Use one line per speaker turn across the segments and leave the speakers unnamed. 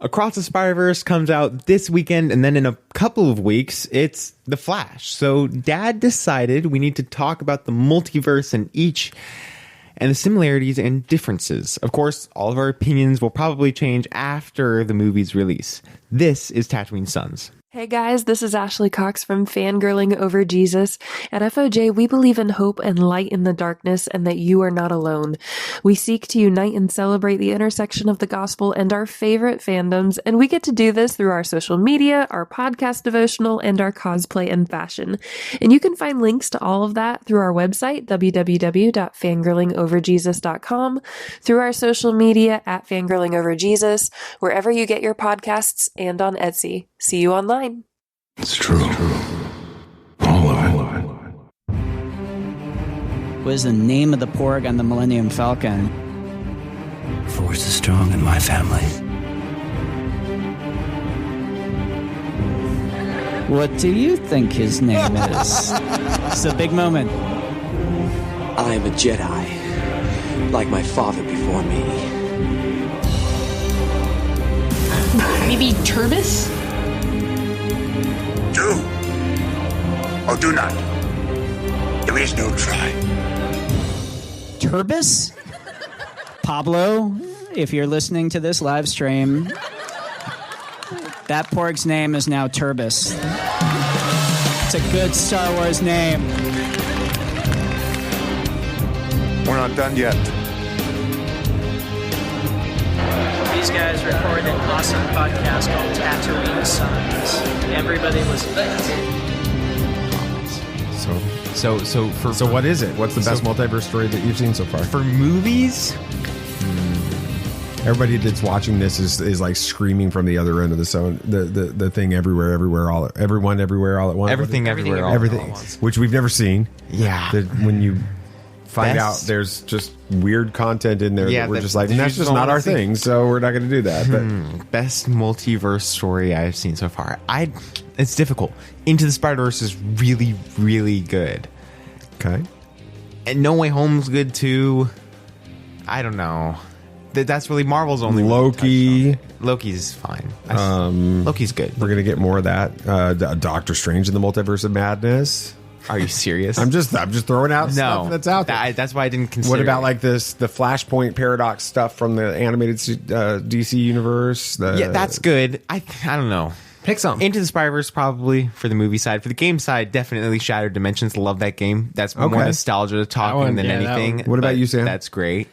Across the Spider-Verse comes out this weekend, and then in a couple of weeks, it's The Flash. So Dad decided we need to talk about the multiverse and the similarities and differences. Of course, all of our opinions will probably change after the movie's release. This is Tatooine Sons.
Hey guys, this is Ashley Cox from Fangirling Over Jesus. At FOJ, we believe in hope and light in the darkness and that you are not alone. We seek to unite and celebrate the intersection of the gospel and our favorite fandoms, and we get to do this through our social media, our podcast devotional, and our cosplay and fashion. And you can find links to all of that through our website, www.fangirlingoverjesus.com, through our social media at Fangirlingoverjesus, wherever you get your podcasts, and on Etsy. See you online.
It's true. All of it.
What is the name of the porg on the Millennium Falcon?
Force is strong in my family.
What do you think his name is? It's a big moment.
I am a Jedi, like my father before me.
Maybe Turbis?
Do or do not. There is no try.
Turbis? Pablo, if you're listening to this live stream, that porg's name is now Turbis. It's a good Star Wars name.
We're not done yet.
These guys recorded an awesome podcast called Tatooine Sons. Everybody was
So what is it? What's the best multiverse story that you've seen so far?
For movies,
Everybody that's watching this is like screaming from the other end of the zone. The thing everywhere, everyone everywhere all at once.
Everything everywhere all at once.
Which we've never seen.
Yeah.
When you find out there's just weird content in there that we're just like, that's just not our thing, so we're not going to do that. But
best multiverse story I've seen so far. It's difficult. Into the Spider-Verse is really, really good.
Okay.
And No Way Home's good too. I don't know. That's really Marvel's only
Loki.
Loki's fine. Loki's good.
We're going to get more of that. Doctor Strange in the Multiverse of Madness.
Are you serious?
I'm just throwing out stuff that's out there.
That's why I didn't consider.
What about like the Flashpoint paradox stuff from the animated DC universe?
Yeah, that's good. I don't know.
Pick something.
Into the Spider-Verse probably for the movie side. For the game side, definitely Shattered Dimensions. Love that game. That's more nostalgia talking than anything.
What about you, Sam?
That's great.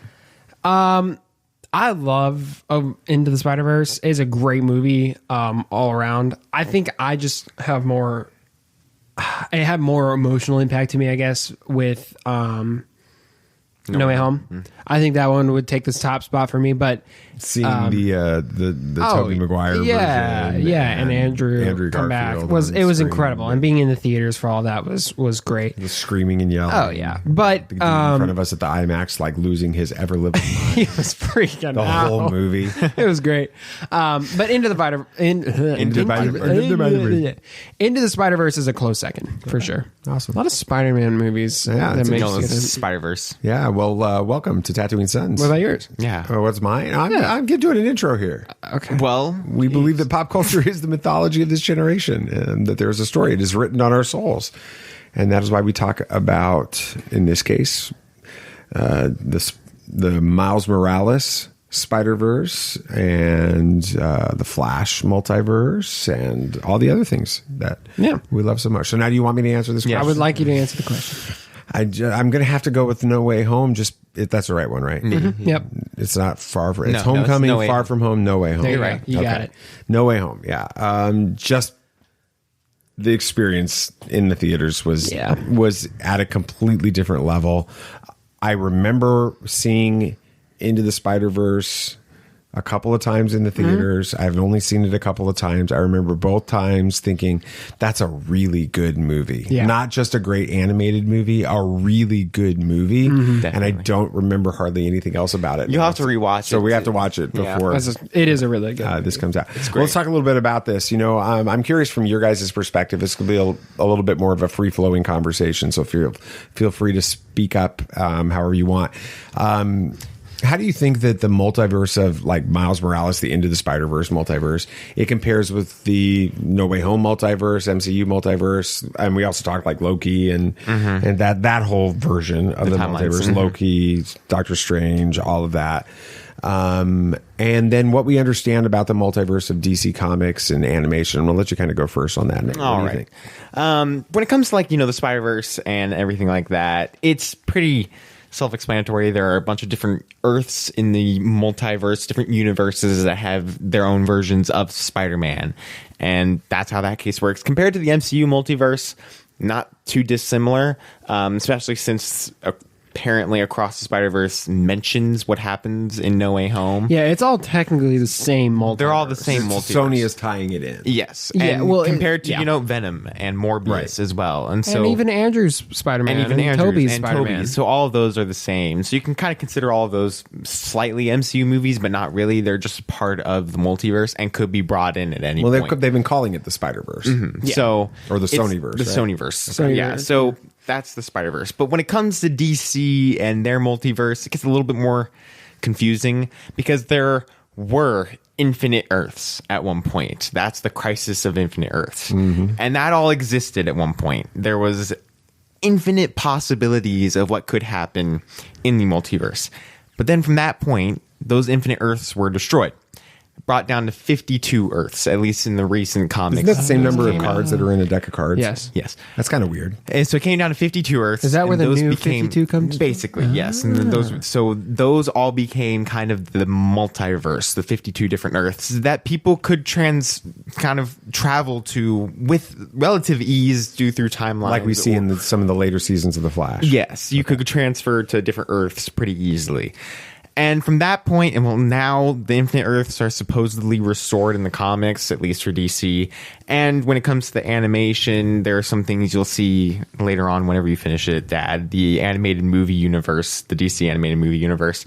I love Into the Spider-Verse. It's a great movie all around. I think I just have more... It had more emotional impact to me, I guess, with No Way Home. I think that one would take this top spot for me, but
seeing the Tobey Maguire version,
and Andrew come back was incredible, and being in the theaters for all that was great.
The screaming and yelling.
Oh yeah, but
the dude in front of us at the IMAX, like losing his ever living mind.
He was freaking
the
out.
whole movie.
It was great. But Into the Spider-Verse is a close second for sure.
Awesome.
A lot of Spider-Man movies.
Yeah,
Spider-Verse.
Yeah. Well, welcome to Tatooine Sons.
What about yours?
Yeah. What's mine? I'm doing an intro here.
Okay.
Well,
we believe that pop culture is the mythology of this generation, and that there is a story. It is written on our souls, and that is why we talk about, in this case, the Miles Morales Spider-Verse and the Flash multiverse and all the other things that we love so much. So now, do you want me to answer this question?
I would like you to answer the question.
I'm going to have to go with No Way Home. Just if that's the right one, right?
Mm-hmm. Yep.
It's not far from. It's Homecoming,
it's
Far From Home, No Way Home.
There you right. You got it.
No Way Home. Yeah. Just the experience in the theaters was at a completely different level. I remember seeing Into the Spider-Verse a couple of times in the theaters. I've only seen it a couple of times. I remember both times thinking, that's a really good movie. Yeah. Not just a great animated movie, a really good movie. Mm-hmm. And I don't remember hardly anything else about it.
You'll have to rewatch it.
So we have to watch it before
it is a really good
this comes out.
It's great.
Well, let's talk a little bit about this. You know, I'm curious from your guys' perspective. This could be a little bit more of a free-flowing conversation. So feel free to speak up however you want. How do you think that the multiverse of like Miles Morales, the Into the Spider-Verse multiverse, it compares with the No Way Home multiverse, MCU multiverse, and we also talked like Loki and that whole version of the multiverse, Loki, Doctor Strange, all of that. And then what we understand about the multiverse of DC Comics and animation. We'll let you kind of go first on that, Nick. What do you think?
When it comes to like, the Spider-Verse and everything like that, it's pretty self-explanatory. There are a bunch of different Earths in the multiverse, different universes that have their own versions of Spider-Man. And that's how that case works. Compared to the MCU multiverse, not too dissimilar, especially since apparently Across the Spider-Verse mentions what happens in No Way Home.
Yeah, it's all technically the same multiverse.
They're all the same multiverse.
Sony is tying it in.
Yes.
Yeah,
and
well,
compared to, Venom and Morbius as well. And so
even Andrew's Spider-Man and Tobey's Spider-Man.
So all of those are the same. So you can kind of consider all of those slightly MCU movies, but not really. They're just part of the multiverse and could be brought in at any point.
Well, they've been calling it the Spider-Verse.
Yeah. So
or the Sonyverse.
The Sonyverse. Yeah. So that's the Spider-Verse. But when it comes to DC and their multiverse, it gets a little bit more confusing because there were infinite Earths at one point. That's the crisis of infinite Earths. And that all existed at one point. There was infinite possibilities of what could happen in the multiverse. But then from that point, those infinite Earths were destroyed. Brought down to 52 Earths, at least in the recent comics.
Isn't that the same number of cards that are in a deck of cards?
Yes.
That's kind of weird.
And so it came down to 52 Earths.
Is that where the new 52 comes from?
Basically, yes. And then those all became kind of the multiverse, the 52 different Earths that people could kind of travel to with relative ease due through timelines.
Like we see in some of the later seasons of The Flash.
Yes, you could transfer to different Earths pretty easily. And from that point, and well, now the Infinite Earths are supposedly restored in the comics, at least for DC. And when it comes to the animation, there are some things you'll see later on whenever you finish it, Dad. The animated movie universe, the DC animated movie universe,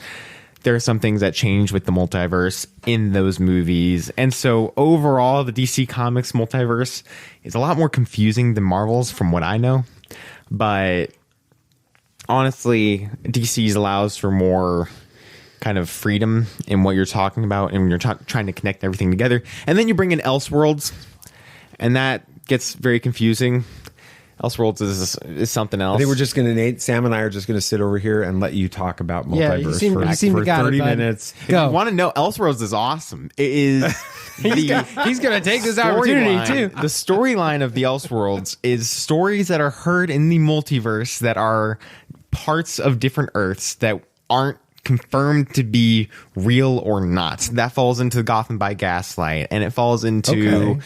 there are some things that change with the multiverse in those movies. And so overall, the DC Comics multiverse is a lot more confusing than Marvel's from what I know. But honestly, DC's allows for more kind of freedom in what you're talking about and when you're trying to connect everything together. And then you bring in Elseworlds, and that gets very confusing. Elseworlds is something else.
I think we're just going to, Sam and I are just going to sit over here and let you talk about multiverse for 30 minutes.
Go. If you want to know, Elseworlds is awesome. It is...
he's going to take this opportunity too.
The storyline of the Elseworlds is stories that are heard in the multiverse that are parts of different Earths that aren't confirmed to be real or not. That falls into Gotham by Gaslight, and it falls into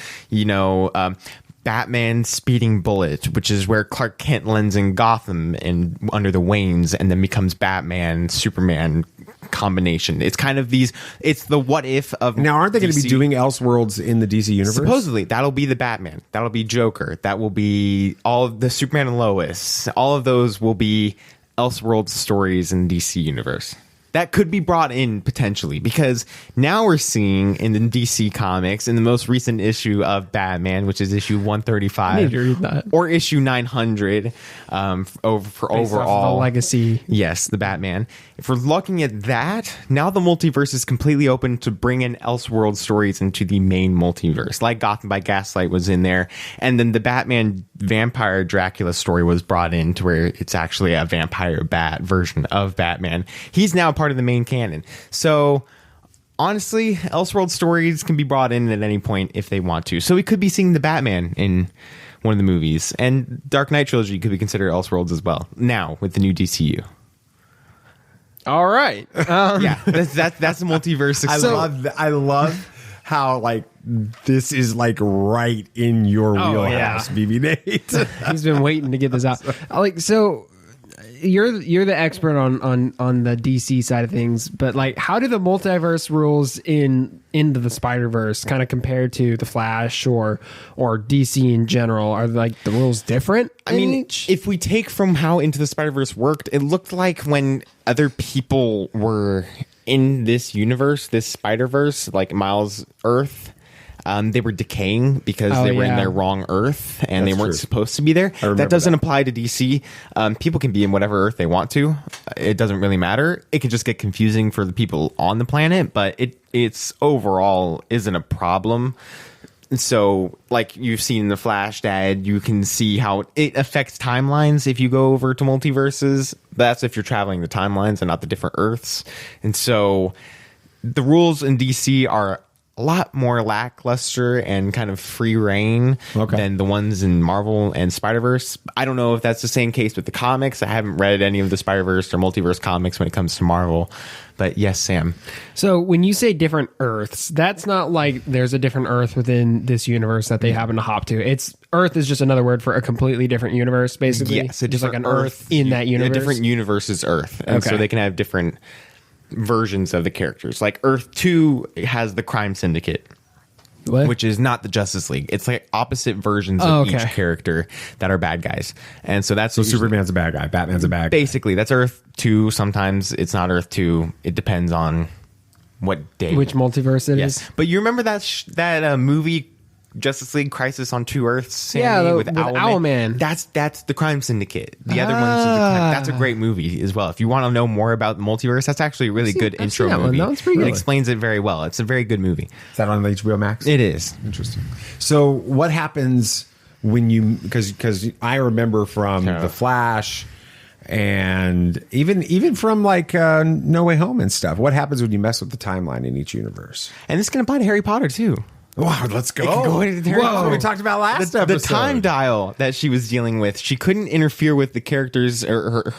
Batman Speeding Bullet, which is where Clark Kent lands in Gotham and under the Waynes and then becomes Batman Superman combination. It's kind of it's the what if of
now. Aren't they going to be doing Elseworlds in the DC universe?
Supposedly that'll be the Batman, that'll be Joker, that will be all of the Superman and Lois, all of those will be Elseworlds stories in the DC universe. That could be brought in potentially because now we're seeing in the DC comics in the most recent issue of Batman, which is issue 135 or issue 900 for overall
the legacy.
Yes, the Batman. If we're looking at that, now the multiverse is completely open to bring in Elseworld stories into the main multiverse, like Gotham by Gaslight was in there, and then the Batman vampire Dracula story was brought in to where it's actually a vampire bat version of Batman. He's now part of the main canon. So honestly, Elseworld stories can be brought in at any point if they want to. So we could be seeing the Batman in one of the movies, and Dark Knight trilogy could be considered Elseworlds as well now with the new DCU.
All right.
Yeah, that's a multiverse.
I love how this is right in your wheelhouse, BB Nate.
He's been waiting to get this out. So you're the expert on the DC side of things, but how do the multiverse rules into the Spider-Verse kind of compare to the Flash or DC in general? Are the rules different?
I mean, if we take from how Into the Spider-Verse worked, it looked like when other people were in this universe, this Spider-Verse, like Miles' Earth, they were decaying because they were in their wrong Earth and they weren't supposed to be there. That doesn't apply to DC. People can be in whatever Earth they want to. It doesn't really matter. It can just get confusing for the people on the planet, but it's overall isn't a problem. So, like you've seen in The Flash, Dad, you can see how it affects timelines if you go over to multiverses. That's if you're traveling the timelines and not the different Earths. And so the rules in DC are a lot more lackluster and kind of free reign than the ones in Marvel and Spider-Verse. I don't know if that's the same case with the comics. I haven't read any of the Spider-Verse or multiverse comics when it comes to Marvel. But yes, Sam.
So when you say different Earths, that's not like there's a different Earth within this universe that they happen to hop to. It's Earth is just another word for a completely different universe, basically.
Yes,
just like an Earth in that universe.
A different universe is Earth. And so they can have different versions of the characters. Like Earth 2 has the crime syndicate.
What?
Which is not the Justice League. It's like opposite versions of each character that are bad guys. And so that's...
So Superman's a bad guy. Batman's a bad guy.
Basically, that's Earth 2. Sometimes it's not Earth 2. It depends on what day.
Which multiverse it is.
But you remember that movie... Justice League Crisis on Two Earths, Sammy, with Owlman. That's the crime syndicate. The other one's that's a great movie as well. If you want to know more about the multiverse, that's actually a really good intro movie.
That one's pretty good.
It explains it very well. It's a very good movie.
Is that on HBO Max?
It is.
Interesting. So what happens when you because I remember from The Flash and even from like No Way Home and stuff. What happens when you mess with the timeline in each universe?
And this can apply to Harry Potter too.
Wow, let's go.
It can go into Harry Potter.
We talked about last episode.
The time dial that she was dealing with, she couldn't interfere with the characters, or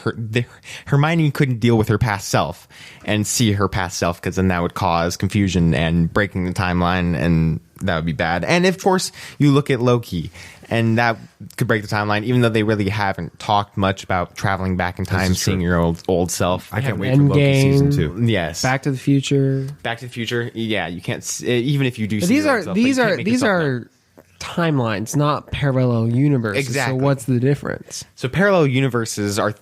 Hermione couldn't deal with her past self and see her past self, because then that would cause confusion and breaking the timeline, and that would be bad. And of course, you look at Loki, and that could break the timeline, even though they really haven't talked much about traveling back in time, seeing your old self.
I can't wait for Loki season 2.
Yes,
Back to the Future.
Back to the Future. Yeah, you can't even if you do.
These are timelines, not parallel universes.
Exactly.
So what's the difference?
So parallel universes are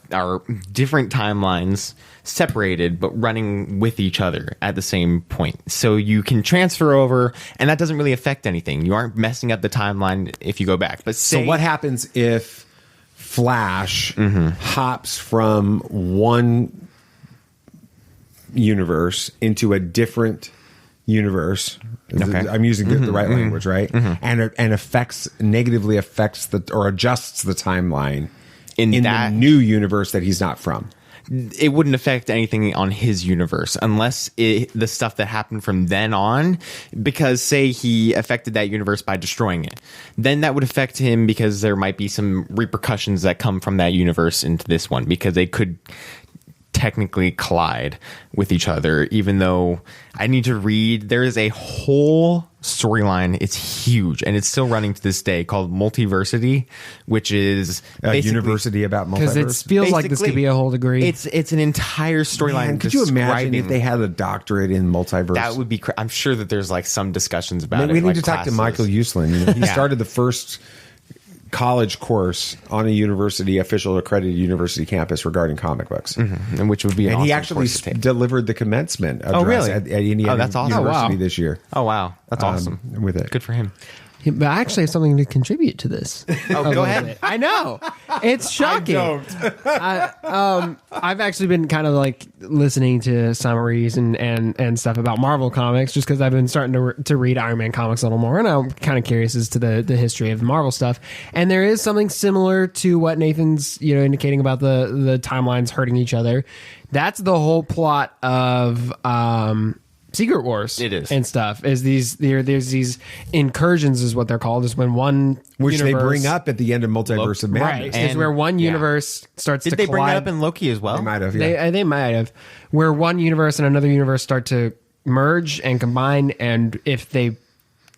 different timelines separated but running with each other at the same point. So you can transfer over, and that doesn't really affect anything. You aren't messing up the timeline if you go back. But
so what happens if Flash hops from one universe into a different universe? I'm using the right language, right? And negatively affects or adjusts the timeline in the new universe that he's not from.
It wouldn't affect anything on his universe unless the stuff that happened from then on, because say he affected that universe by destroying it, then that would affect him because there might be some repercussions that come from that universe into this one, because they could technically collide with each other, even though I need to read. There is a whole storyline. It's huge, and it's still running to this day, called Multiversity, which is
a university about multiverse.
Because it feels like this could be a whole degree.
It's an entire storyline.
Could you imagine if they had a doctorate in multiverse?
That would be. I'm sure that there's like some discussions about it.
We need to talk to Michael Uslan. He started the first college course on a official accredited university campus regarding comic books,
and which would be
he actually delivered the commencement address at Indiana
that's awesome.
University this year.
Oh wow, that's awesome.
With it,
good for him.
But I actually have something to contribute to this.
Oh, go ahead.
I know. It's shocking. I've actually been kind of like listening to summaries and stuff about Marvel comics, just because I've been starting to read Iron Man comics a little more, and I'm kind of curious as to the history of Marvel stuff. And there is something similar to what Nathan's indicating about the timelines hurting each other. That's the whole plot of Secret Wars.
It is.
And stuff is there's these incursions is what they're called, is when one
which they bring up at the end of Multiverse of Madness,
right, is where one universe starts to collide.
Did they bring that up in Loki as well?
They might have.
They might have, where one universe and another universe start to merge and combine, and if they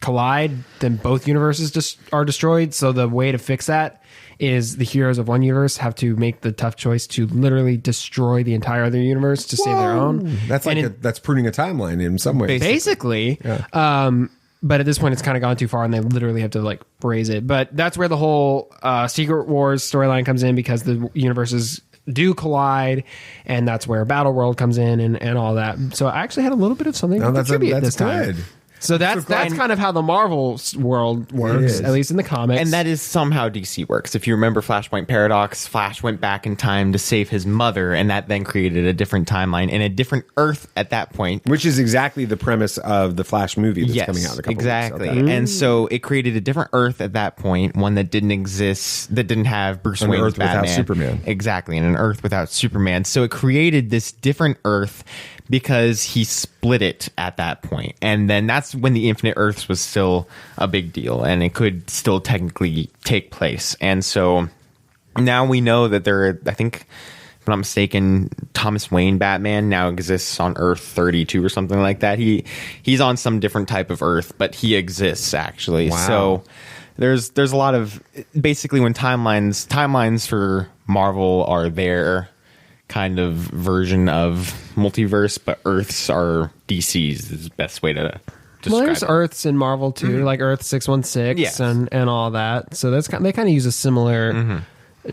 collide, then both universes are destroyed. So the way to fix that is the heroes of one universe have to make the tough choice to literally destroy the entire other universe to save their own.
That's that's pruning a timeline in some ways.
Basically. Yeah. But at this point, it's kind of gone too far, and they literally have to like raise it. But that's where the whole Secret Wars storyline comes in, because the universes do collide, and that's where Battle World comes in and all that. So I actually had a little bit of something to contribute this time. So that's kind of how the Marvel world works, at least in the comics.
And that is somehow DC works. If you remember Flashpoint Paradox, Flash went back in time to save his mother, and that then created a different timeline and a different Earth at that point.
Which is exactly the premise of the Flash movie that's coming out in a couple
exactly.
weeks. Okay.
And so it created a different Earth at that point, one that didn't exist, that didn't have Bruce Wayne's
Earth
Batman.
without Superman.
Exactly, and an Earth without Superman. So it created this different Earth because he split it at that point. And then that's when the Infinite Earths was still a big deal, and it could still technically take place. And so now we know that I think, if I'm not mistaken, Thomas Wayne Batman now exists on Earth 32 or something like that. He's on some different type of Earth, but he exists actually.
Wow.
So there's a lot of, basically, when timelines for Marvel are their kind of version of multiverse, but Earths are DC's is the best way to describe
well, there's
it.
Earths in Marvel too, like Earth 616
Yes.
and all that. So they kind of use a similar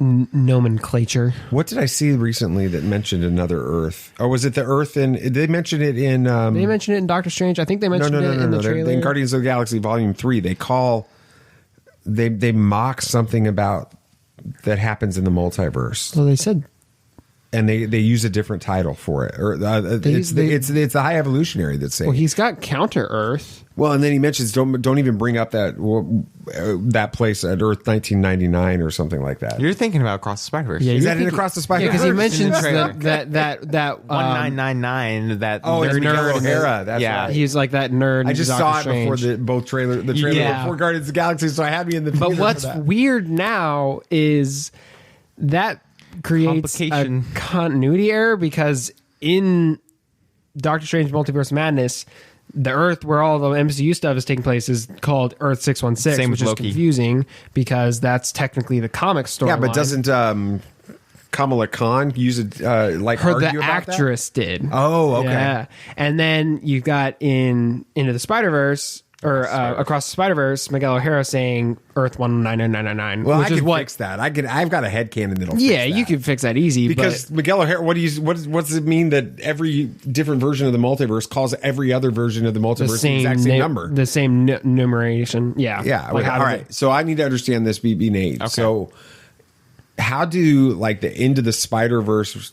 nomenclature.
What did I see recently that mentioned another Earth? Or was it the Earth in... Did they mention it in...
They mentioned it in Doctor Strange. I think they mentioned it in the trailer.
In Guardians of the Galaxy Volume 3, they call... They mock something about that happens in the multiverse.
Well, they said...
And they use a different title for it. Or it's the High Evolutionary that's saying.
Well, he's got Counter Earth.
Well, and then he mentions don't even bring up that place at Earth 1999 or something like that.
You're thinking about Across the Spider-Verse.
Yeah,
Is that in Across the Spider-Verse?
Yeah, because he mentions that
1999. That
it's
nerdy
Miguel
nerd.
O'Hara. That's
Yeah.
right.
He's like that nerd.
I just
Doctor
saw it
Strange.
before the trailer before Guardians of the Galaxy, so I had me in the theater.
But what's
for that.
weird now is that creates a
Complication.
continuity error, because in Doctor Strange Multiverse of Madness, the Earth where all the MCU stuff is taking place is called Earth 616,
Same
which
with
is
Loki.
confusing because that's technically the comic story.
Yeah, but doesn't Kamala Khan use it like
her
argue
the
about
actress did?
Oh, okay.
Yeah, and then you've got in Into the Spider-Verse or Across the Spider-Verse, Miguel O'Hara saying Earth 199999.
Well,
which
I
is
can
what,
fix that. I've got a headcanon that'll
yeah,
fix that.
you can fix that easy
Because
but,
Miguel O'Hara, what does it mean that every different version of the multiverse calls every other version of the multiverse the exact same number?
The same numeration. Yeah.
Yeah.
Like,
all right. So I need to understand this, BB Nate.
Okay.
So how do like the Into the Spider-Verse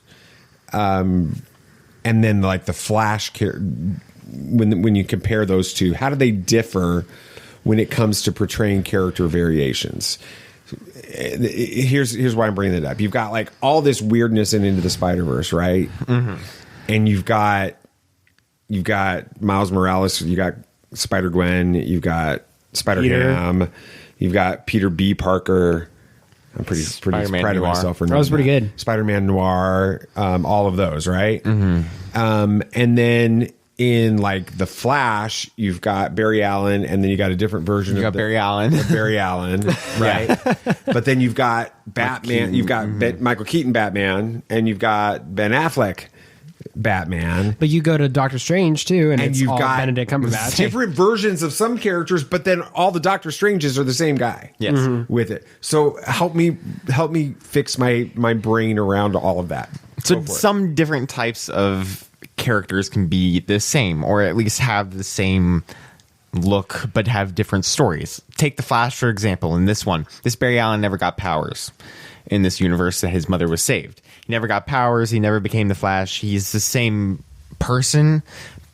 and then like the Flash when you compare those two, how do they differ when it comes to portraying character variations? Here's why I'm bringing it up. You've got like all this weirdness in Into the Spider-Verse, right? Mm-hmm. And you've got Miles Morales, you got Spider-Gwen, you've got Spider-Ham, you've got Peter B. Parker. I'm pretty proud of myself for
that was pretty good.
Spider-Man Noir, all of those, right? Mm-hmm. And then in like the Flash, you've got Barry Allen, and then you got a different version of
Barry Allen,
right? But then you've got Batman, you've got Michael Keaton Batman, and you've got Ben Affleck Batman.
But you go to Doctor Strange too, and it's
you've
all
got
Benedict Cumberbatch.
different versions of some characters, but then all the Doctor Stranges are the same guy.
Yes. Mm-hmm.
With it. So help me fix my brain around all of that.
So some different types of characters can be the same, or at least have the same look, but have different stories. Take the Flash, for example. In this one, this Barry Allen never got powers in this universe that his mother was saved. He never got powers. He never became the Flash. He's the same person,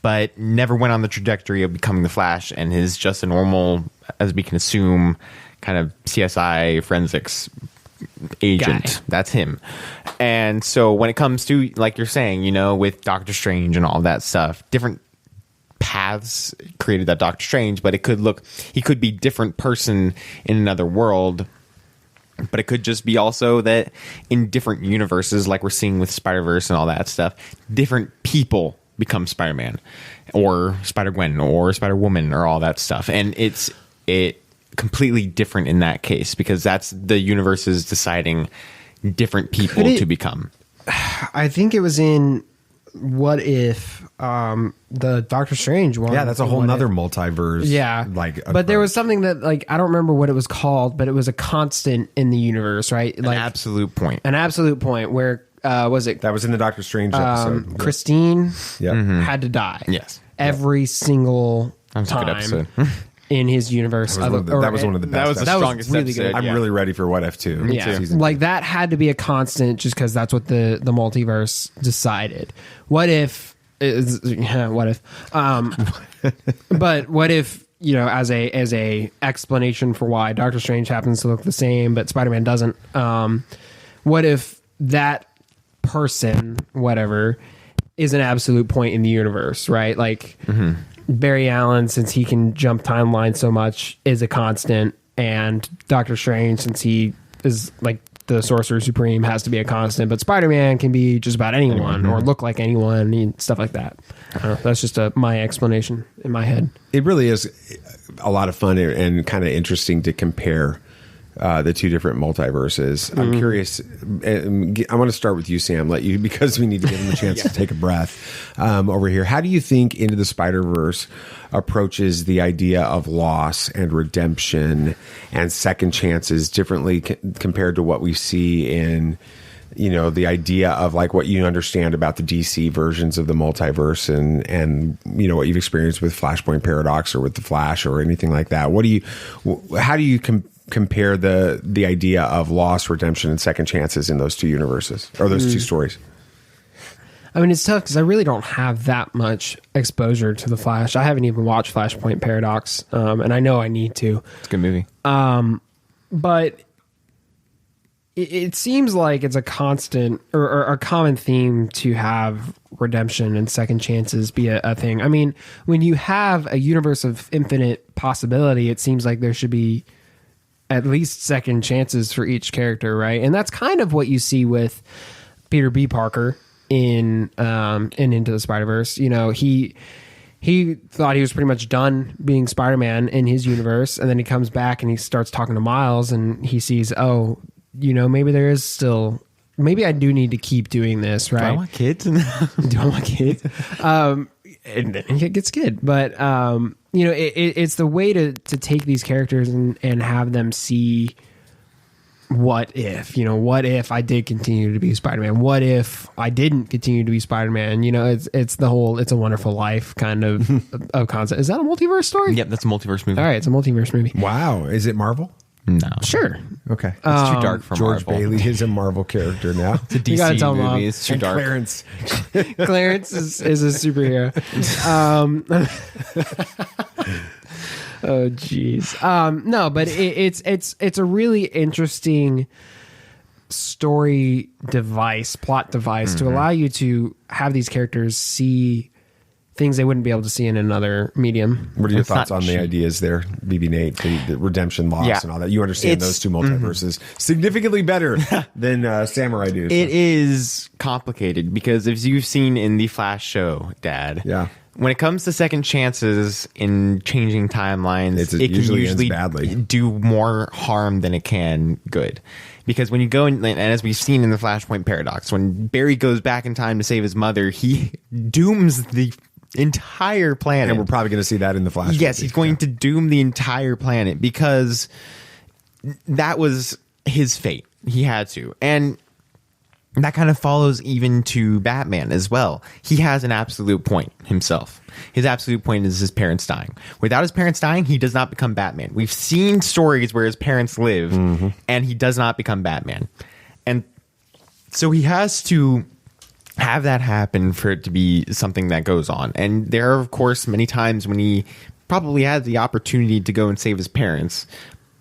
but never went on the trajectory of becoming the Flash, and is just a normal, as we can assume, kind of CSI forensics agent
guy.
That's him. And so when it comes to, like you're saying, with Doctor Strange and all that stuff, different paths created that Doctor Strange, but he could be different person in another world, but it could just be also that in different universes, like we're seeing with Spider-Verse and all that stuff, different people become Spider-Man or Spider-Gwen or Spider-Woman or all that stuff. And it completely different in that case, because that's the universe is deciding different people to become.
I think it was in What If, the Doctor Strange one.
Yeah, that's a whole nother multiverse.
Yeah, but there was something that I don't remember what it was called, but it was a constant in the universe, right?
An absolute point.
An absolute point where was it?
That was in the Doctor Strange episode.
Christine
Yep.
had to die.
Yes.
Every single
That was a good
time
episode.
in his universe.
That was one of the best.
That was the
That was
strongest
really
episode.
good.
I'm really ready for What If 2.
Yeah,
Season
like
2.
that had to be a constant just because that's what the multiverse decided. What if? What if? But what if, as a explanation for why Doctor Strange happens to look the same but Spider-Man doesn't? What if that person, whatever, is an absolute point in the universe, right? Like Barry Allen, since he can jump timelines so much, is a constant, and Doctor Strange, since he is like the Sorcerer Supreme, has to be a constant. But Spider-Man can be just about anyone or look like anyone and stuff like that. I don't know, that's just my explanation in my head.
It really is a lot of fun and kind of interesting to compare the two different multiverses. I'm curious. I want to start with you, Sam. Because we need to give him a chance to take a breath over here. How do you think Into the Spider-Verse approaches the idea of loss and redemption and second chances differently compared to what we see in, the idea of like what you understand about the DC versions of the multiverse and what you've experienced with Flashpoint Paradox or with the Flash or anything like that? How do you compare the idea of loss, redemption, and second chances in those two universes or those two stories?
I mean, it's tough because I really don't have that much exposure to the Flash. I haven't even watched Flashpoint Paradox, and I know I need to.
It's a good movie.
But it seems like it's a constant or a common theme to have redemption and second chances be a thing. I mean, when you have a universe of infinite possibility, it seems like there should be at least second chances for each character, right? And that's kind of what you see with Peter B. Parker in Into the Spider-Verse. He thought he was pretty much done being Spider-Man in his universe, and then he comes back and he starts talking to Miles, and he sees, maybe there is still, maybe I do need to keep doing this, right?
Do I want kids?
Do I want kids? And then he gets kid, but it's the way to take these characters and have them see what if I did continue to be Spider-Man? What if I didn't continue to be Spider-Man? It's the whole It's a Wonderful Life kind of concept. Is that a multiverse story?
Yep, that's a multiverse movie.
All right, it's a multiverse movie.
Wow. Is it Marvel?
No.
Sure.
Okay.
It's too dark for
George
Marvel.
Bailey is a Marvel character now.
It's a
You gotta tell
DC
Mom.
movie. It's too
And
dark.
Clarence.
Clarence is a superhero. Oh geez. No, but it's a really interesting plot device to allow you to have these characters see things they wouldn't be able to see in another medium.
What are your
It's
thoughts
not
on the
cheap.
ideas there, BB Nate, the redemption, loss,
Yeah.
and all that? You understand
It's-
those two multiverses significantly better than Samurai do. so.
It is complicated because as you've seen in the Flash show, Dad.
Yeah.
When it comes to second chances in changing timelines,
It
it can
usually
usually
ends badly.
do more harm than it can good. Because when you go in, and as we've seen in the Flashpoint Paradox, when Barry goes back in time to save his mother, he dooms the entire planet.
And we're probably going to see that in the Flash.
Yes,
movie.
he's going to doom the entire planet because that was his fate. He had to. And that kind of follows even to Batman as well. He has an absolute point himself. His absolute point is his parents dying. Without his parents dying, he does not become Batman. We've seen stories where his parents live and he does not become Batman. And so he has to have that happen for it to be something that goes on. And there are, of course, many times when he probably had the opportunity to go and save his parents.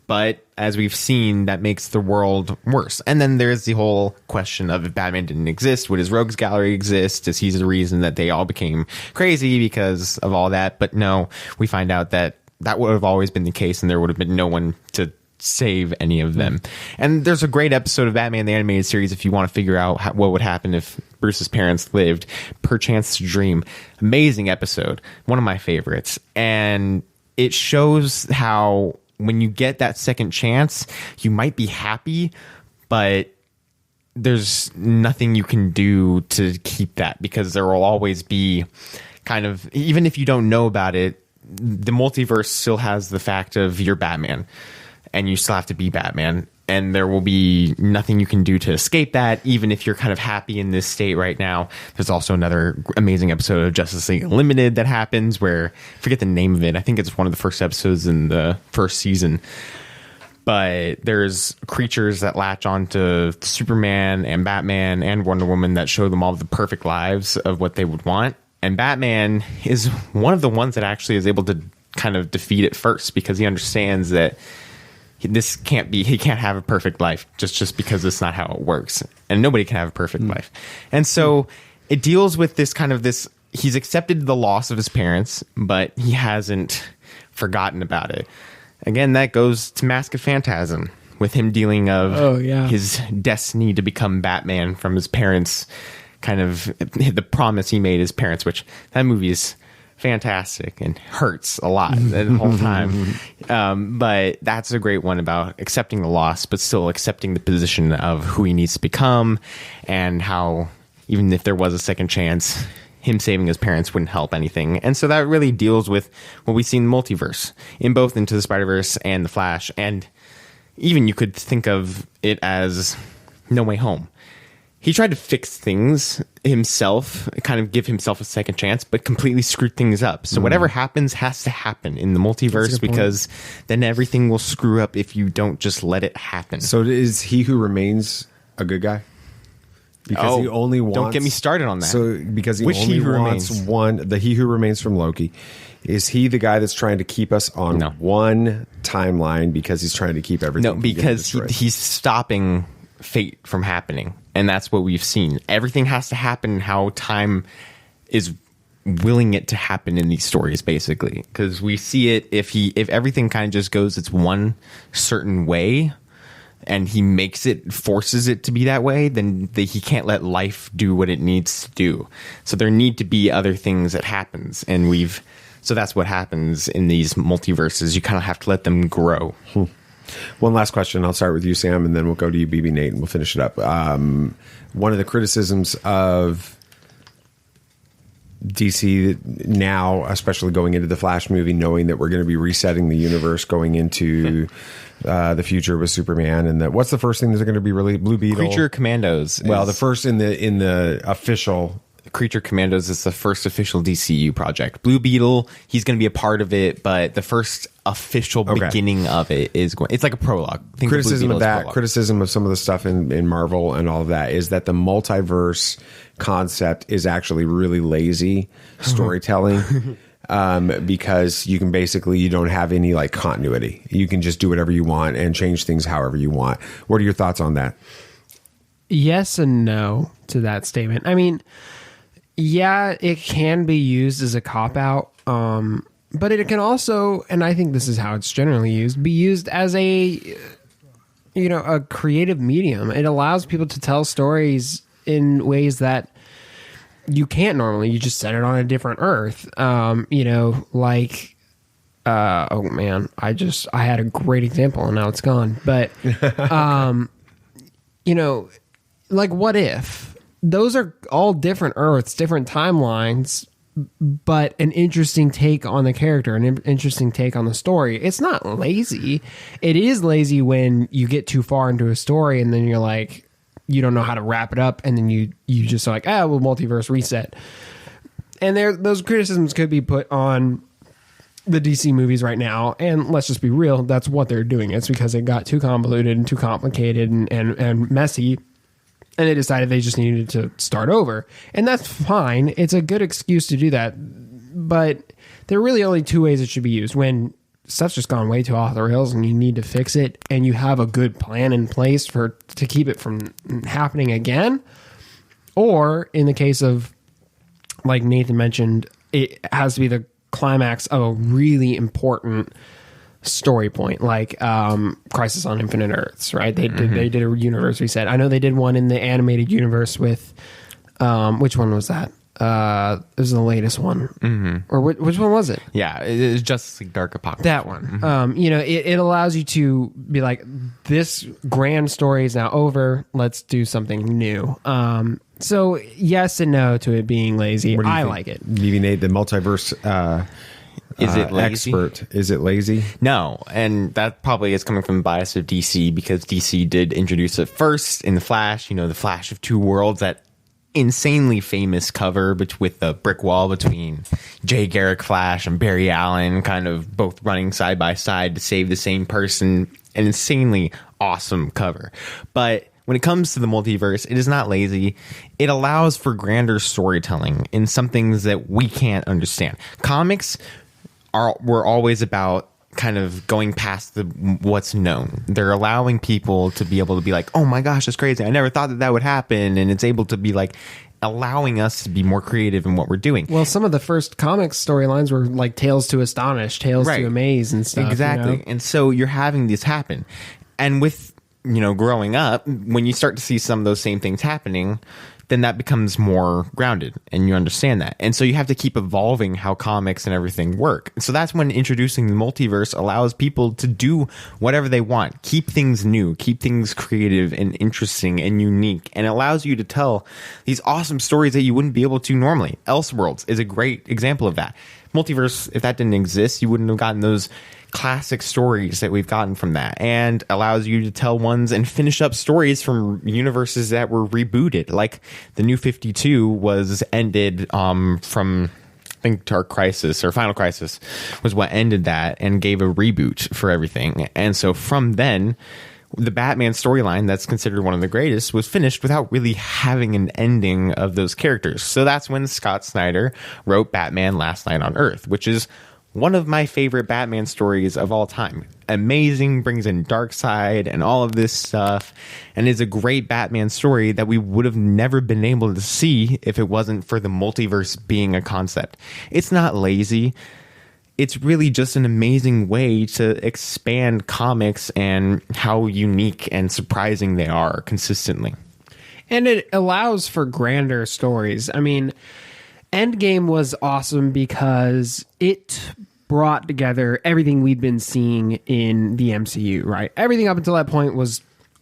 But as we've seen, that makes the world worse. And then there's the whole question of if Batman didn't exist, would his rogues gallery exist? Is he the reason that they all became crazy because of all that? But no, we find out that that would have always been the case and there would have been no one to save any of them. And there's a great episode of Batman the Animated Series if you want to figure out what would happen if Bruce's parents lived. Perchance to Dream. Amazing episode. One of my favorites. And it shows how when you get that second chance, you might be happy, but there's nothing you can do to keep that because there will always be kind of, even if you don't know about it, the multiverse still has the fact of you're Batman and you still have to be Batman. and there will be nothing you can do to escape that, even if you're kind of happy in this state right now. There's also another amazing episode of Justice League Unlimited that happens where, I forget the name of it, I think it's one of the first episodes in the first season, but there's creatures that latch onto Superman and Batman and Wonder Woman that show them all the perfect lives of what they would want. And Batman is one of the ones that actually is able to kind of defeat it first, because he understands that he can't have a perfect life just because it's not how it works, and nobody can have a perfect life. And so it deals with this he's accepted the loss of his parents, but he hasn't forgotten about it. Again, that goes to Mask of Phantasm, with him dealing of his destiny to become Batman from his parents, kind of the promise he made his parents, which that movie is fantastic and hurts a lot the whole time. But that's a great one about accepting the loss, but still accepting the position of who he needs to become, and how even if there was a second chance, him saving his parents wouldn't help anything. And so that really deals with what we see in the multiverse, in both Into the Spider-Verse and The Flash. And even you could think of it as No Way Home. He tried to fix things himself, kind of give himself a second chance, but completely screwed things up. So whatever happens has to happen in the multiverse, because then everything will screw up if you don't just let it happen.
So is He Who Remains a good guy? Because he only wants...
Don't get me started on that.
So because he only wants one... The He Who Remains from Loki. Is he the guy that's trying to keep us on one timeline because he's trying to keep everything...
No, because he's stopping fate from happening. And that's what we've seen. Everything has to happen how time is willing it to happen in these stories, basically. Because we see it, if everything kind of just goes its one certain way, and he forces it to be that way, then he can't let life do what it needs to do. So there need to be other things that happens. And so that's what happens in these multiverses. You kind of have to let them grow.
One last question. I'll start with you, Sam, and then we'll go to you, BB Nate, and we'll finish it up. One of the criticisms of DC now, especially going into the Flash movie, knowing that we're going to be resetting the universe going into the future with Superman, and what's the first thing that they're going to be released? Blue Beetle,
Creature Commandos.
Well, the first in the official.
Creature Commandos is the first official DCU project. Blue Beetle, he's going to be a part of it, but the first official beginning of it is it's like a prologue.
Criticism of that, criticism of some of the stuff in Marvel and all of that is that the multiverse concept is actually really lazy storytelling. Because you don't have any like continuity. You can just do whatever you want and change things however you want. What are your thoughts on that?
Yes and no to that statement. I mean, yeah, it can be used as a cop-out, but it can also, and I think this is how it's generally used, be used as a creative medium. It allows people to tell stories in ways that you can't normally. You just set it on a different Earth. I had a great example and now it's gone. But, like What If? Those are all different Earths, different timelines, but an interesting take on the character, an interesting take on the story. It's not lazy. It is lazy when you get too far into a story and then you're like, you don't know how to wrap it up, and then you just are like, we'll multiverse reset. And those criticisms could be put on the DC movies right now, and let's just be real, that's what they're doing. It's because it got too convoluted and too complicated and messy, and they decided they just needed to start over. And that's fine. It's a good excuse to do that. But there are really only two ways it should be used. When stuff's just gone way too off the rails and you need to fix it, and you have a good plan in place to keep it from happening again. Or in the case of, like Nathan mentioned, it has to be the climax of a really important story point, like Crisis on Infinite Earths, right? They did a universe reset. I know they did one in the animated universe with which one was that? It was the latest one, or which one was it?
Yeah, it was Justice League Dark Apocalypse.
That one. It allows you to be like, this grand story is now over. Let's do something new. So yes and no to it being lazy. I like it.
Maybe Nate, the multiverse
Is it lazy?
expert. Is it lazy?
No, and that probably is coming from the bias of DC because DC did introduce it first in the Flash. The Flash of Two Worlds, that insanely famous cover with the brick wall between Jay Garrick Flash and Barry Allen, kind of both running side by side to save the same person. An insanely awesome cover. But when it comes to the multiverse, it is not lazy. It allows for grander storytelling in some things that we can't understand. Comics were always about kind of going past what's known. They're allowing people to be able to be like, oh my gosh, that's crazy. I never thought that would happen. And it's able to be like allowing us to be more creative in what we're doing.
Well, some of the first comics storylines were like Tales to Astonish, Tales to Amaze and stuff.
Exactly. And so you're having this happen. And with, growing up, when you start to see some of those same things happening, then that becomes more grounded and you understand that. And so you have to keep evolving how comics and everything work. And so that's when introducing the multiverse allows people to do whatever they want, keep things new, keep things creative and interesting and unique, and allows you to tell these awesome stories that you wouldn't be able to normally. Elseworlds is a great example of that. Multiverse, if that didn't exist, you wouldn't have gotten those classic stories that we've gotten from that, and allows you to tell ones and finish up stories from universes that were rebooted. Like the New 52 was ended from, I think, Dark Crisis or Final Crisis was what ended that and gave a reboot for everything. And so from then, the Batman storyline, that's considered one of the greatest, was finished without really having an ending of those characters. So that's when Scott Snyder wrote Batman Last Night on Earth, which is one of my favorite Batman stories of all time. Amazing, brings in Darkseid and all of this stuff, and is a great Batman story that we would have never been able to see if it wasn't for the multiverse being a concept. It's not lazy. It's really just an amazing way to expand comics and how unique and surprising they are consistently.
And it allows for grander stories. I mean, Endgame was awesome because it brought together everything we'd been seeing in the MCU, right? Everything up until that point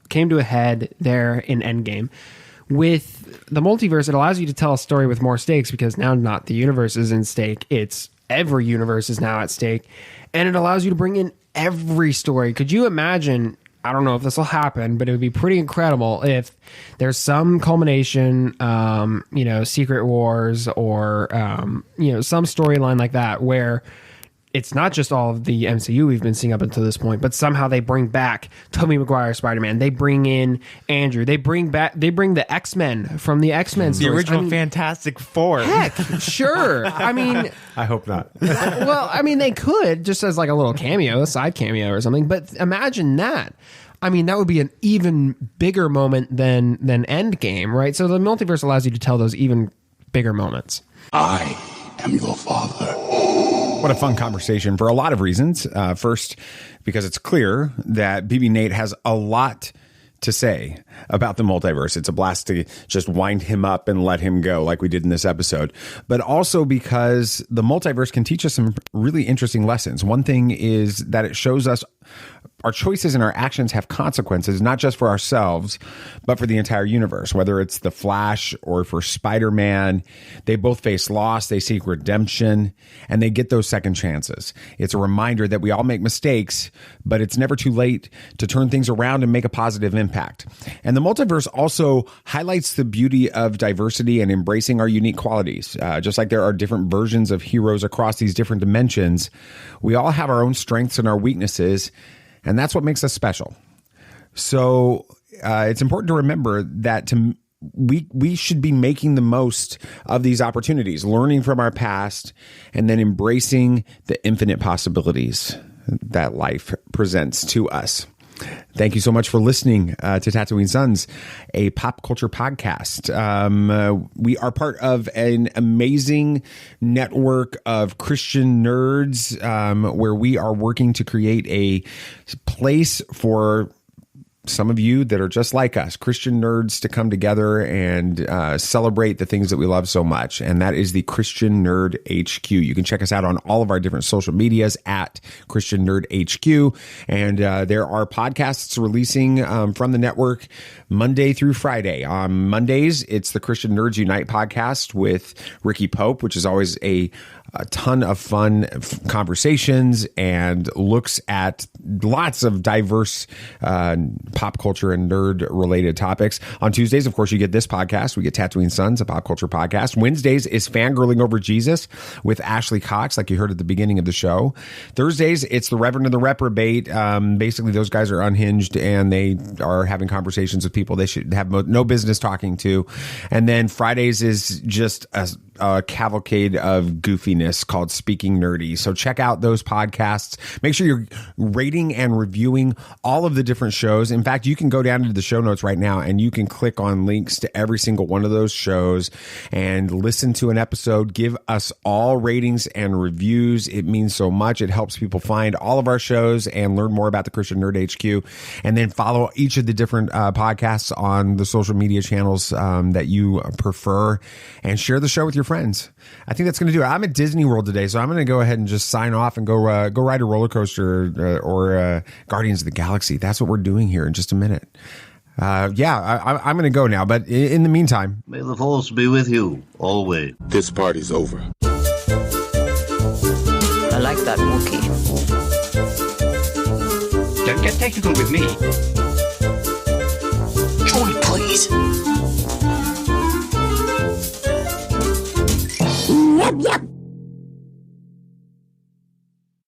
came to a head there in Endgame. With the multiverse, it allows you to tell a story with more stakes because now not the universe is in stake, it's every universe is now at stake. And it allows you to bring in every story. Could you imagine, I don't know if this will happen, but it would be pretty incredible if there's some culmination, Secret Wars or, some storyline like that where it's not just all of the MCU we've been seeing up until this point, but somehow they bring back Tobey Maguire Spider-Man. They bring in Andrew. They bring the X-Men from the X-Men
stories. The original Fantastic Four.
Heck, sure. I mean,
I hope not.
Well, I mean, they could just as like a little cameo, a side cameo or something. But imagine that. I mean, that would be an even bigger moment than Endgame, right? So the multiverse allows you to tell those even bigger moments.
I am your father.
What a fun conversation for a lot of reasons. First, because it's clear that BB Nate has a lot to say about the multiverse. It's a blast to just wind him up and let him go like we did in this episode. But also because the multiverse can teach us some really interesting lessons. One thing is that it shows us our choices and our actions have consequences, not just for ourselves, but for the entire universe. Whether it's the Flash or for Spider-Man, they both face loss, they seek redemption, and they get those second chances. It's a reminder that we all make mistakes, but it's never too late to turn things around and make a positive impact. And the multiverse also highlights the beauty of diversity and embracing our unique qualities. Just like there are different versions of heroes across these different dimensions, we all have our own strengths and our weaknesses, and that's what makes us special. So it's important to remember that we should be making the most of these opportunities, learning from our past, and then embracing the infinite possibilities that life presents to us. Thank you so much for listening to Tatooine Sons, a pop culture podcast. We are part of an amazing network of Christian nerds where we are working to create a place for some of you that are just like us, Christian nerds, to come together and celebrate the things that we love so much. And that is the Christian Nerd HQ. You can check us out on all of our different social medias at Christian Nerd HQ. And there are podcasts releasing from the network Monday through Friday. On Mondays, it's the Christian Nerds Unite podcast with Ricky Pope, which is always a a ton of fun conversations and looks at lots of diverse pop culture and nerd related topics. On Tuesdays, of course, you get this podcast. We get Tatooine Sons, a pop culture podcast. Wednesdays is Fangirling Over Jesus with Ashley Cox, like you heard at the beginning of the show. Thursdays, it's the Reverend and the Reprobate. Basically, those guys are unhinged and they are having conversations with people they should have no business talking to. And then Fridays is just a cavalcade of goofiness called Speaking Nerdy. So check out those podcasts. Make sure you're rating and reviewing all of the different shows. In fact, you can go down into the show notes right now and you can click on links to every single one of those shows and listen to an episode. Give us all ratings and reviews. It means so much. It helps people find all of our shows and learn more about the Christian Nerd HQ. And then follow each of the different podcasts on the social media channels that you prefer, and share the show with your friends. I think that's going to do it. I'm at Disney World today, so I'm going to go ahead and just sign off and go ride a roller coaster or Guardians of the Galaxy. That's what we're doing here in just a minute. I'm going to go now, but in the meantime,
may the force be with you always.
This party's over.
I like that Wookiee.
Don't get technical with me.
Join, please.
Yep, yep.